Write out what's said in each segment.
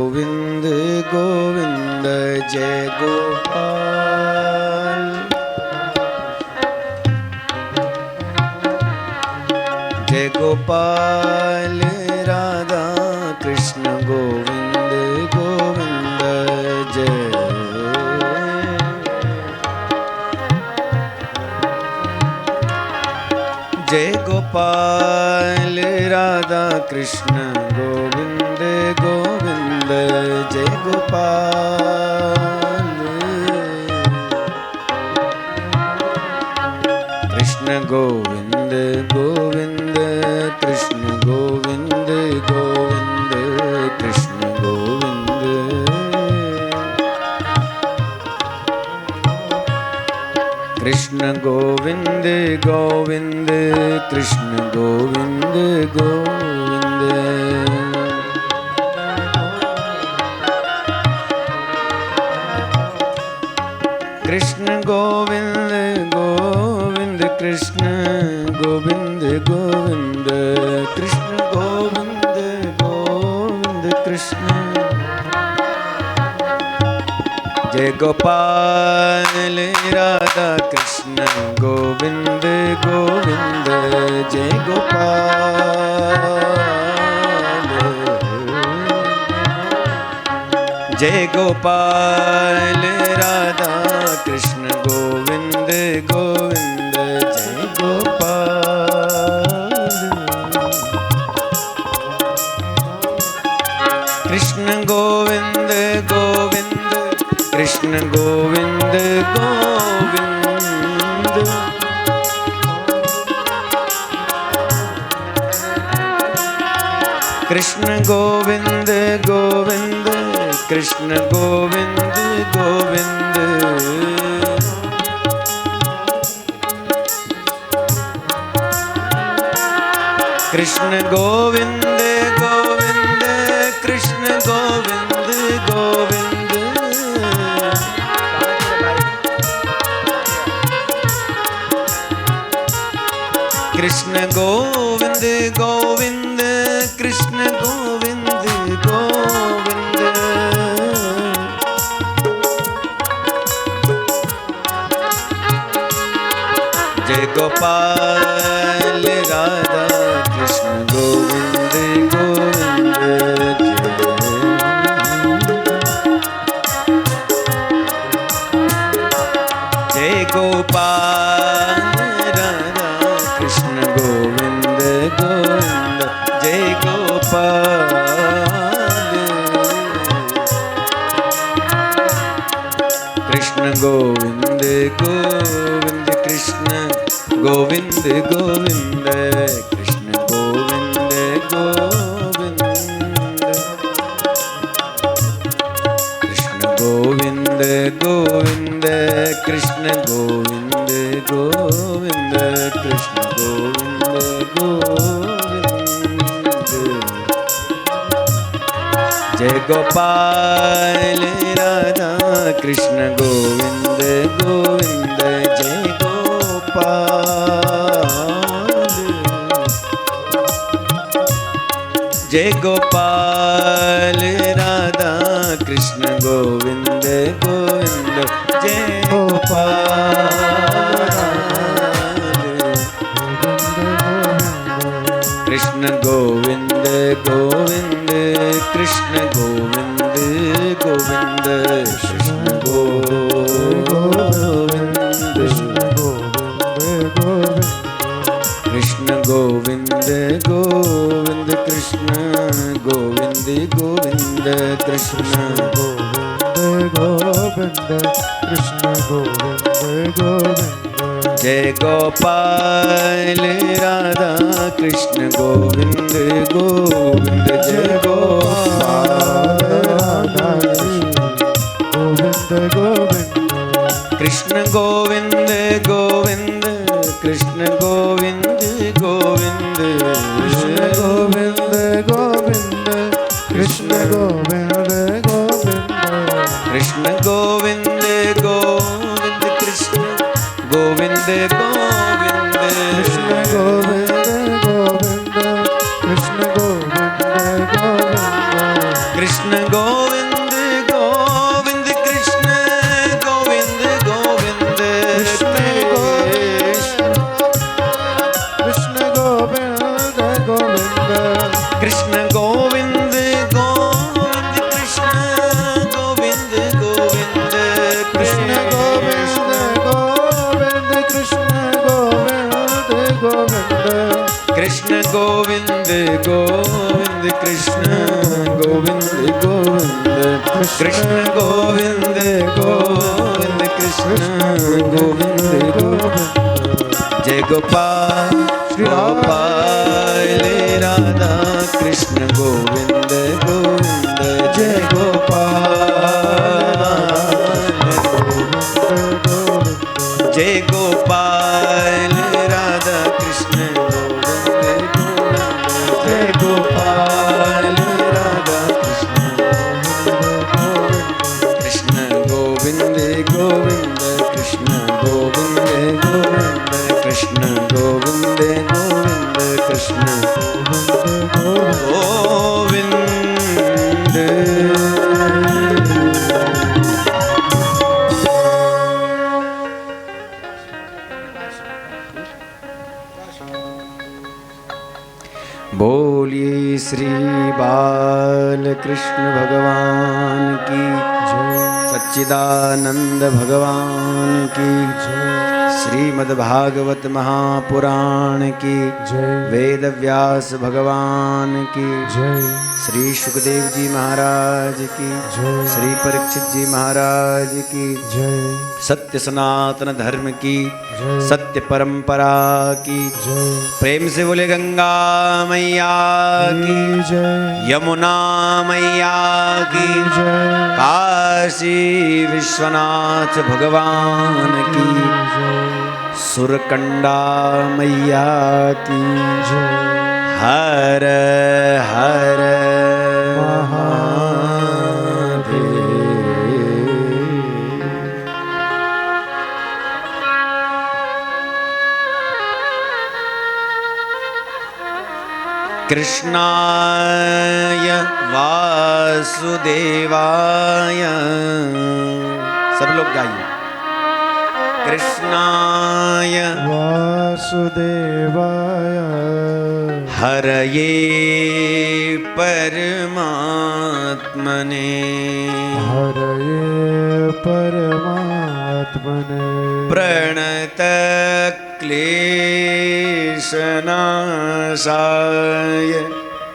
गोविंद गोविंद जय गोपाल। जय गोपाल राधा कृष्ण गोविंद गोविंद जय। जय गोपाल राधा कृष्ण गोविंद गोविंद जय गोपाल। कृष्ण गोविंद गोविंद कृष्ण गोविंद गोविंद कृष्ण गोविंद। कृष्ण गोविंद गोविंद कृष्ण गोविंद गोविंद। कृष्ण गोविंद गोविंद कृष्ण गोविंद गोविंद कृष्ण गोविंद गोविंद कृष्ण। जय गोपाल राधा कृष्ण गोविंद गोविंद जय गोपाल। जय गोपाल राधा कृष्ण गोविंद गोविंद जय गोपाल। कृष्ण गोविंद गोविंद कृष्ण गोविंद गोविंद। कृष्ण गोविंद गोविंद कृष्ण गोविंद गोविंद। कृष्ण गोविंद गोविंद कृष्ण गोविंद गोविंद। कृष्ण गोविंद गोविंद कृष्ण गोविंद गोविंद। जय गोपाल राधा कृष्ण गोविंद गोविंद जय। जय गोपाल राधा कृष्ण गोविंद गोविंद जय गोपाल। कृष्ण गोविंद गोविंद कृष्ण गोविंद गोविंद कृष्ण गोविंद गोविंद। कृष्ण गोविंद गोविंद कृष्ण गोविंद गोविंद कृष्ण गोविंद गोविंद। जय गोपाल राधा कृष्ण गोविंद गोविंद जय गोपाल। जय गोपाल राधा कृष्ण गोविंद गोविंद जय गोपाल। कृष्ण गोविंद गोविंद कृष्ण गोविंद गोविंद कृष्ण गोविंद कृष्ण गोविंद गोविंद कृष्ण गोविंद गोविंद कृष्ण गोविंद कृष्ण गोविंद गोविंद। जय गोपाल राधा कृष्ण गोविंद गोविंद जय गोपाल राधा गोविंद गोविंद। कृष्ण गोविंद गोविंद कृष्ण गोविंद गोविंद कृष्ण गोविंद गोविंद कृष्ण गोविंद गोविंद। कृष्ण गोविंद गोविंद कृष्ण गोविंद गोविंद। कृष्ण गोविंद गोविंद कृष्ण गोविंद गोविंद। कृष्ण गोविंद गोविंद गोविंद कृष्ण गोविंद गोविंद कृष्ण गोविंद गोविंद कृष्ण गोविंद गोविंद कृष्ण गोविंद गोविंद कृष्ण गोविंद गोविंद कृष्ण गोविंद गोविंद कृष्ण गोविंद गोविंद कृष्ण गोविंद गोविंद कृष्ण गोविंद गोविंद कृष्ण गोविंद गोविंद जय गोपाल गोपाल राधा कृष्ण गोविंद गोविंद जय गोपाल जय गोपाल राधा कृष्ण गोविंद गोविंद जय गोपाल राधा कृष्ण गोविंद गोविंद कृष्ण गोविंद गोविंद कृष्ण गोविंद गोविंद कृष्ण गोविंद बोलिए श्री बाल कृष्ण भगवान की जय सच्चिदानंद भगवान की जय श्रीमद्भागवत महापुराण की जय वेद व्यास भगवान की जय श्री सुखदेव जी महाराज की जय श्री परीक्षित जी महाराज की जय सत्य सनातन धर्म की जय सत्य परंपरा की जय प्रेम से बोले गंगा मैया की जय यमुना मैया की जय काशी विश्वनाथ भगवान की सुरकंडा मैया की जय हर हर महादेव कृष्णाय वासुदेवाय सब लोग गाइए कृष्णाय वासुदेवाय हरये परमात्मने हरये परमात्मने प्रणत क्लेशनाशाय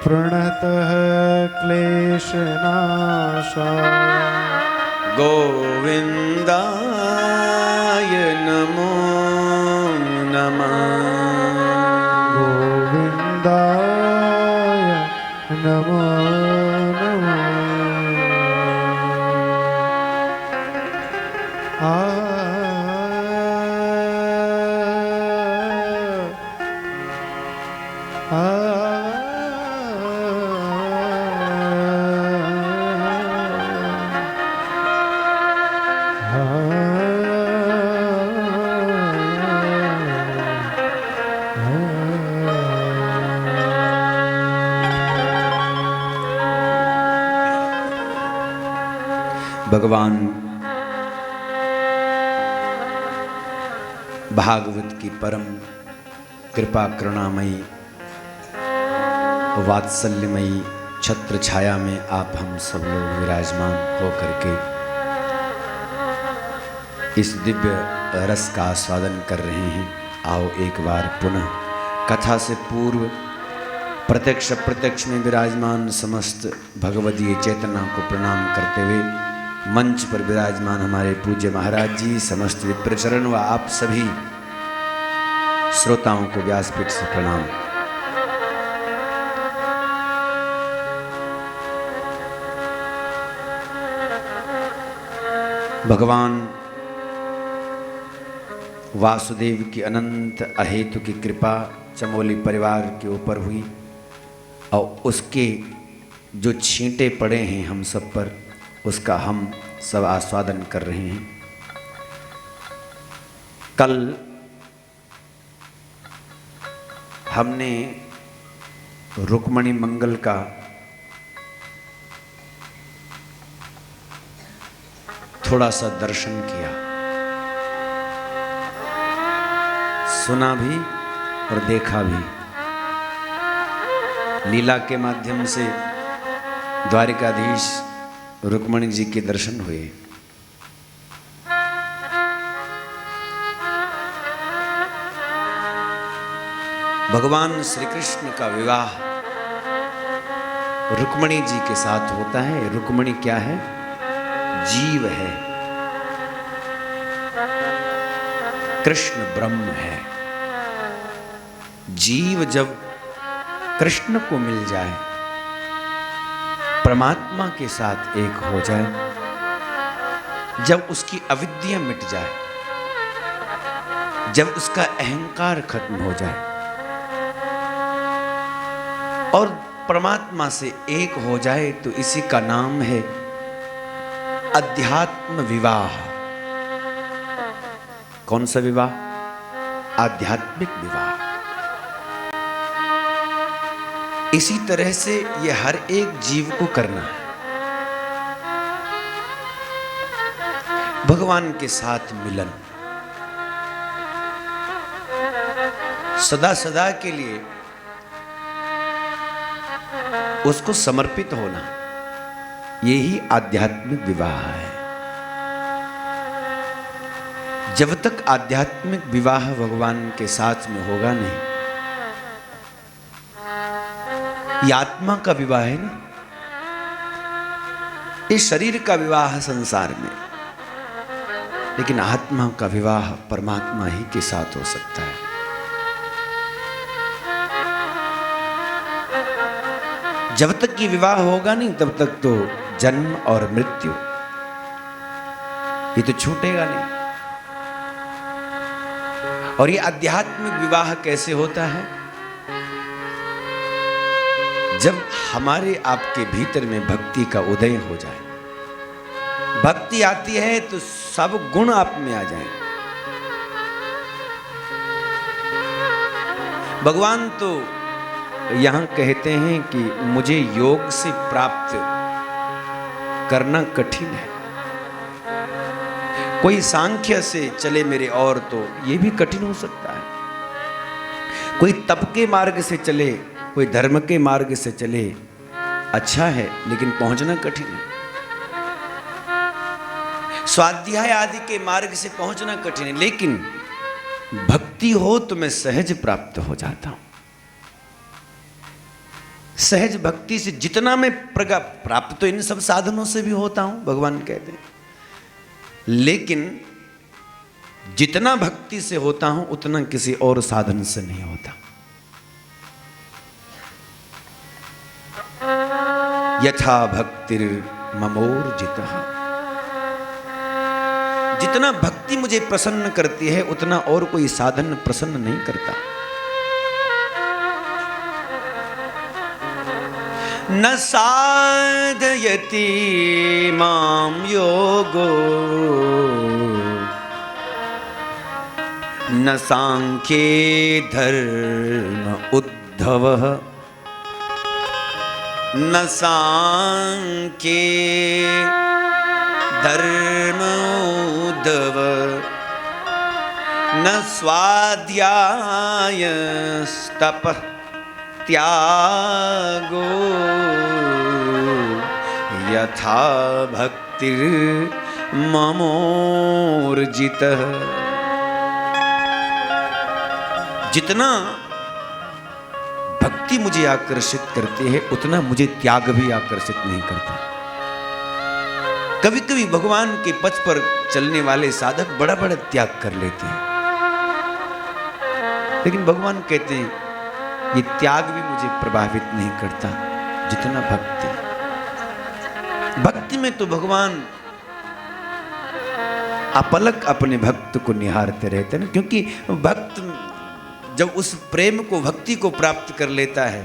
प्रणतः क्लेशनाशाय गोविन्दाय नमो नमः गोविन्दाय नमो नमः भगवान भागवत की परम कृपा करुणामयी वात्सल्यमयी छत्र छाया में आप हम सब लोग विराजमान होकर के इस दिव्य रस का आस्वादन कर रहे हैं। आओ एक बार पुनः कथा से पूर्व प्रत्यक्ष में विराजमान समस्त भगवदीय चेतना को प्रणाम करते हुए मंच पर विराजमान हमारे पूज्य महाराज जी, समस्त विप्रचरण व आप सभी श्रोताओं को व्यासपीठ से प्रणाम। भगवान वासुदेव की अनंत अहेतु की कृपा चमोली परिवार के ऊपर हुई और उसके जो छींटे पड़े हैं हम सब पर, उसका हम सब आस्वादन कर रहे हैं। कल हमने रुक्मणी मंगल का थोड़ा सा दर्शन किया, सुना भी और देखा भी। लीला के माध्यम से द्वारिकाधीश रुक्मणी जी के दर्शन हुए। भगवान श्री कृष्ण का विवाह रुक्मणी जी के साथ होता है। रुक्मणी क्या है? जीव है, कृष्ण ब्रह्म है। जीव जब कृष्ण को मिल जाए, परमात्मा के साथ एक हो जाए, जब उसकी अविद्या मिट जाए, जब उसका अहंकार खत्म हो जाए और परमात्मा से एक हो जाए, तो इसी का नाम है अध्यात्म विवाह। कौन सा विवाह? आध्यात्मिक विवाह। इसी तरह से ये हर एक जीव को करना है। भगवान के साथ मिलन, सदा सदा के लिए उसको समर्पित होना, यही आध्यात्मिक विवाह है। जब तक आध्यात्मिक विवाह भगवान के साथ में होगा नहीं, ये आत्मा का विवाह है ना, ये शरीर का विवाह संसार में, लेकिन आत्मा का विवाह परमात्मा ही के साथ हो सकता है। जब तक ये विवाह होगा नहीं, तब तक तो जन्म और मृत्यु ये तो छूटेगा नहीं। और ये आध्यात्मिक विवाह कैसे होता है? जब हमारे आपके भीतर में भक्ति का उदय हो जाए। भक्ति आती है तो सब गुण आप में आ जाएं। भगवान तो यहां कहते हैं कि मुझे योग से प्राप्त करना कठिन है। कोई सांख्य से चले मेरे और तो ये भी कठिन हो सकता है। कोई तप के मार्ग से चले, कोई धर्म के मार्ग से चले, अच्छा है, लेकिन पहुंचना कठिन है। स्वाध्याय आदि के मार्ग से पहुंचना कठिन है, लेकिन भक्ति हो तो मैं सहज प्राप्त हो जाता हूं। सहज भक्ति से जितना मैं प्राप्त तो इन सब साधनों से भी होता हूं, भगवान कहते हैं, लेकिन जितना भक्ति से होता हूं उतना किसी और साधन से नहीं होता। यथा भक्तिर ममोर्जितः, जितना भक्ति मुझे प्रसन्न करती है उतना और कोई साधन प्रसन्न नहीं करता। न साधयति मां योगो न सांख्ये धर्म उद्धवः, न सांख्ये धर्म उद्धव, न स्वाध्याय तपः त्यागो, यथा भक्तिर ममोर्जितः। जितना भक्ति मुझे आकर्षित करती है उतना मुझे त्याग भी आकर्षित नहीं करता। कभी कभी भगवान के पथ पर चलने वाले साधक बड़ा बड़ा त्याग कर लेते हैं, लेकिन भगवान कहते हैं ये त्याग भी मुझे प्रभावित नहीं करता जितना भक्ति। भक्ति में तो भगवान अपलक अपने भक्त को निहारते रहते हैं, क्योंकि भक्त जब उस प्रेम को, भक्ति को प्राप्त कर लेता है,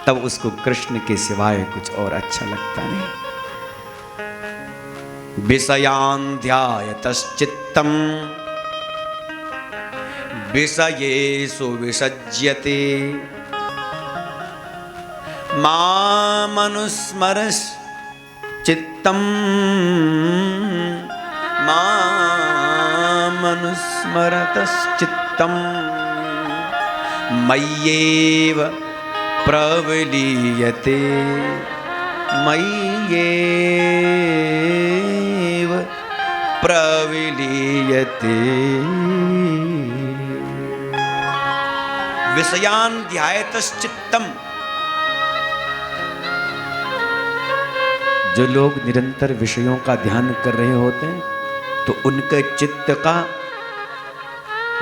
तब उसको कृष्ण के सिवाय कुछ और अच्छा लगता नहीं। विषयान् ध्यायतश्चित्तम् विषयेषु विसज्यते, मामनुस्मरश्चेतसा चित्तम मामनुस्मरतश्चित्तम मय्येव प्रविलीयते मय्येव प्रविलीयते विषयान् ध्यायतश्चित्तम। जो लोग निरंतर विषयों का ध्यान कर रहे होते हैं तो उनके चित्त का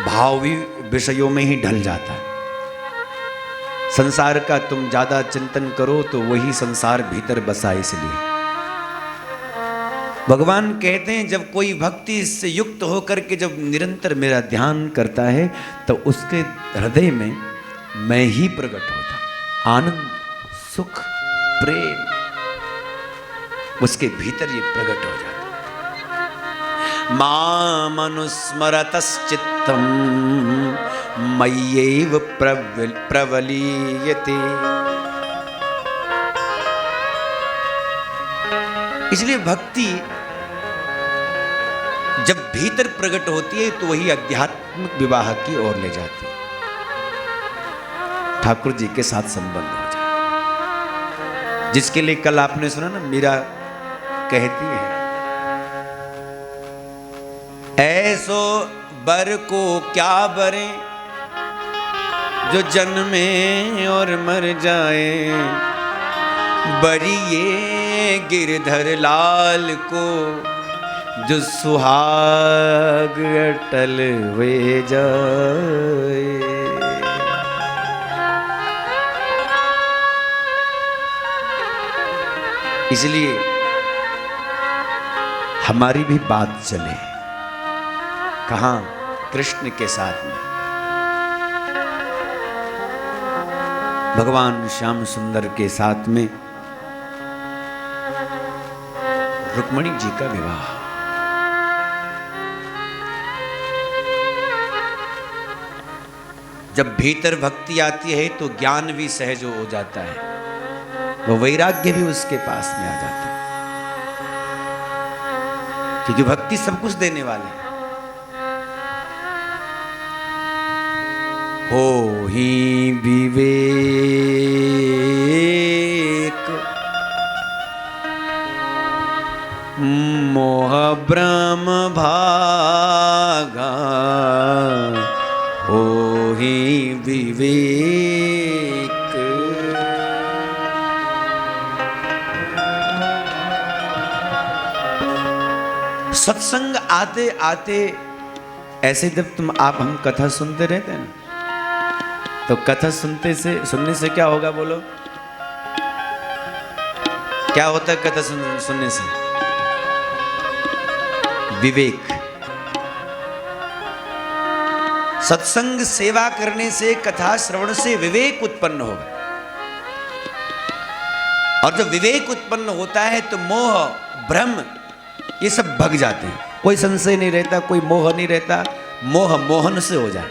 भाव भी विषयों में ही ढल जाता है। संसार का तुम ज्यादा चिंतन करो तो वही संसार भीतर बसा। इसलिए भगवान कहते हैं जब कोई भक्ति से युक्त होकर के जब निरंतर मेरा ध्यान करता है तो उसके हृदय में मैं ही प्रकट होता, आनंद सुख प्रेम उसके भीतर ये प्रकट हो जाता। मामनुस्मरतश्चित्तम मय्येव प्रवलीयते। इसलिए भक्ति जब भीतर प्रकट होती है तो वही आध्यात्मिक विवाह की ओर ले जाती है, ठाकुर जी के साथ संबंध हो जाए। जिसके लिए कल आपने सुना ना, मीरा कहती है ऐसो बर को क्या बरे जो जन्मे और मर जाए, बरिए गिरधर लाल को जो सुहाग अटल वे जाए। इसलिए हमारी भी बात चले कहाँ, कृष्ण के साथ में। भगवान श्याम सुंदर के साथ में रुक्मिणी जी का विवाह। जब भीतर भक्ति आती है तो ज्ञान भी सहज हो जाता है, वो वैराग्य भी उसके पास में आ जाता है, क्योंकि भक्ति सब कुछ देने वाले है। हो ही विवेक मोह ब्रह्म भागा, हो ही विवेक। सत्संग आते आते ऐसे जब हम कथा सुनते रहते हैं ना, तो कथा सुनने से क्या होगा बोलो? क्या होता है कथा सुनने से? विवेक। सत्संग सेवा करने से, कथा श्रवण से विवेक उत्पन्न होगा, और जब विवेक उत्पन्न होता है तो मोह भ्रम ये सब भग जाते हैं। कोई संशय नहीं रहता, कोई मोह नहीं रहता, मोह मोहन से हो जाए।